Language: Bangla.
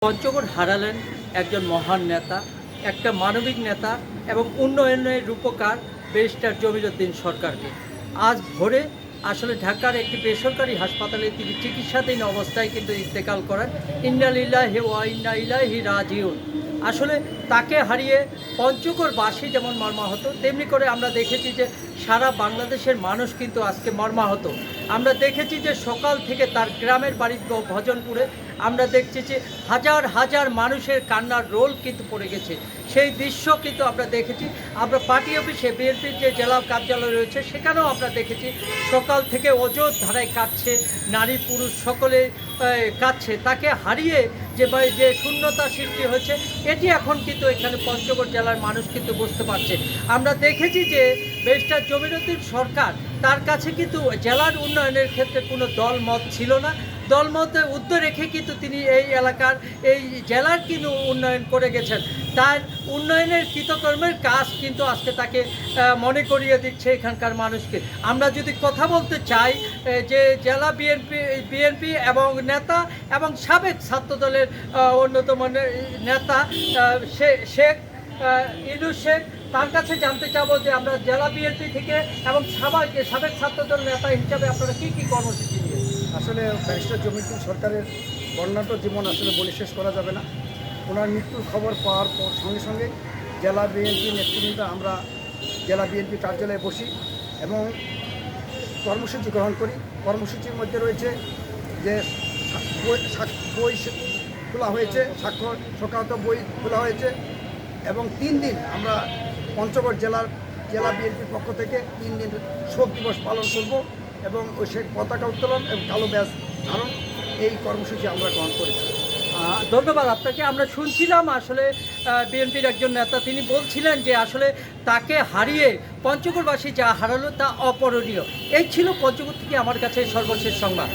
পঞ্চগড় হারালেন একজন মহান নেতা, একটা মানবিক নেতা এবং উন্নয়নের রূপকার ব্যারিস্টার জমিরুদ্দিন সরকারকে। আজ ভোরে আসলে ঢাকার একটি বেসরকারি হাসপাতালে তিনি চিকিৎসাধীন অবস্থায় কিন্তু ইন্তেকাল করেন। ইন্না লিল্লাহি ওয়া ইন্না ইলাইহি রাজিউন। আসলে তাকে হারিয়ে পঞ্চগড়বাসী যেমন মর্মাহত, তেমনি করে আমরা দেখেছি যে সারা বাংলাদেশের মানুষ কিন্তু আজকে মর্মাহত। আমরা দেখেছি যে সকাল থেকে তার গ্রামের বাড়ি ভজনপুরে আমরা দেখছি যে হাজার হাজার মানুষের কান্নার রোল কিন্তু পড়ে গেছে। সেই দৃশ্য কিন্তু আমরা দেখেছি। আমরা পার্টি অফিসে বিএনপির যে জেলা কার্যালয় রয়েছে সেখানেও আমরা দেখেছি সকাল থেকে অজোর ধারায় কাটছে, নারী পুরুষ সকলে কাটছে। তাকে হারিয়ে যে শূন্যতা সৃষ্টি হয়েছে এটি এখন কিন্তু এখানে পঞ্চগড় জেলার মানুষ কিন্তু বুঝতে পারছে। আমরা দেখেছি যে ব্যারিস্টার জমিরুদ্দিন সরকার, তার কাছে কিন্তু জেলার উন্নয়নের ক্ষেত্রে কোনো দলমত ছিল না। দলমতে উদ্যোগ রেখে কিন্তু তিনি এই এলাকার এই জেলার কিন্তু উন্নয়ন করে গেছেন। তার উন্নয়নের কৃতকর্মের কাজ কিন্তু আজকে তাকে মনে করিয়ে দিচ্ছে এখানকার মানুষকে। আমরা যদি কথা বলতে চাই যে জেলা বিএনপি এবং নেতা এবং সাবেক ছাত্রদলের অন্যতম নেতা শেখ ইনু শেখ, তার কাছে জানতে চাবো যে আমরা জেলা বিএনপি থেকে এবং সাবেক ছাত্রদল নেতা হিসাবে আপনারা কী কী কর্মসূচি নিয়ে? আসলে ব্যারিস্টার জমিরুদ্দিন সরকারের বর্ণাঢ্য জীবন আসলে বলে শেষ করা যাবে না। ওনার মৃত্যুর খবর পাওয়ার পর সঙ্গে সঙ্গে জেলা বিএনপি নেতৃবৃন্দ আমরা জেলা বিএনপি কার্যালয়ে বসি এবং কর্মসূচি গ্রহণ করি। কর্মসূচির মধ্যে রয়েছে যে বই খোলা হয়েছে, স্বাক্ষর সংক্রান্ত বই খোলা হয়েছে এবং 3 দিন আমরা পঞ্চগড় জেলা বিএনপির পক্ষ থেকে 3 দিন শোক দিবস পালন করব এবং ওই সে পতাকা উত্তোলন এবং কালো ব্যাজ ধারণ, এই কর্মসূচি আমরা গ্রহণ করেছি। ধন্যবাদ আপনাকে। আমরা শুনছিলাম আসলে বিএনপির একজন নেতা তিনি বলছিলেন যে আসলে তাকে হারিয়ে পঞ্চগড়বাসী যা হারালো তা অপরণীয়। এই ছিল পঞ্চগড় থেকে আমার কাছে সর্বশেষ সংবাদ।